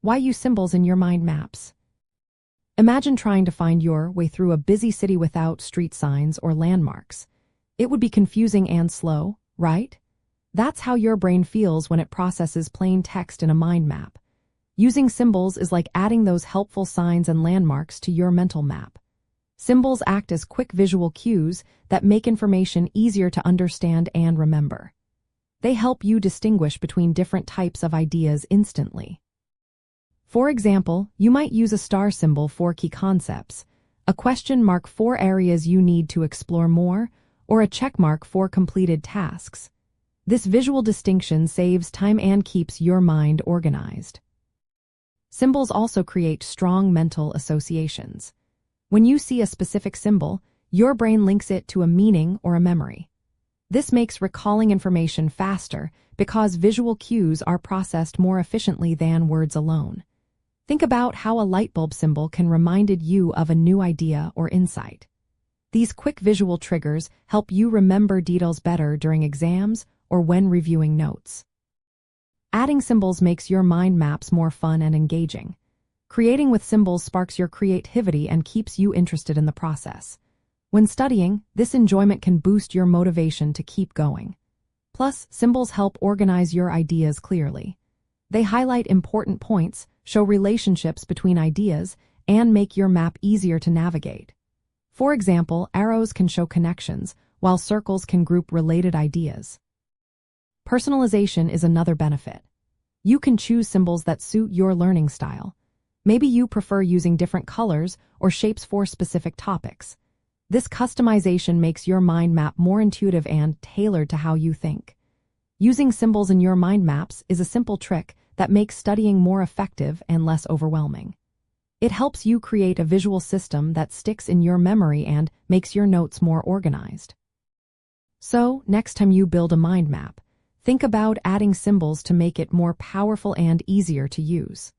Why use symbols in your mind maps? Imagine trying to find your way through a busy city without street signs or landmarks. It would be confusing and slow, right? That's how your brain feels when it processes plain text in a mind map. Using symbols is like adding those helpful signs and landmarks to your mental map. Symbols act as quick visual cues that make information easier to understand and remember. They help you distinguish between different types of ideas instantly. For example, you might use a star symbol for key concepts, a question mark for areas you need to explore more, or a check mark for completed tasks. This visual distinction saves time and keeps your mind organized. Symbols also create strong mental associations. When you see a specific symbol, your brain links it to a meaning or a memory. This makes recalling information faster because visual cues are processed more efficiently than words alone. Think about how a light bulb symbol can remind you of a new idea or insight. These quick visual triggers help you remember details better during exams or when reviewing notes. Adding symbols makes your mind maps more fun and engaging. Creating with symbols sparks your creativity and keeps you interested in the process. When studying, this enjoyment can boost your motivation to keep going. Plus, symbols help organize your ideas clearly. They highlight important points, show relationships between ideas, and make your map easier to navigate. For example, arrows can show connections, while circles can group related ideas. Personalization is another benefit. You can choose symbols that suit your learning style. Maybe you prefer using different colors or shapes for specific topics. This customization makes your mind map more intuitive and tailored to how you think. Using symbols in your mind maps is a simple trick that makes studying more effective and less overwhelming. It helps you create a visual system that sticks in your memory and makes your notes more organized. So, next time you build a mind map, think about adding symbols to make it more powerful and easier to use.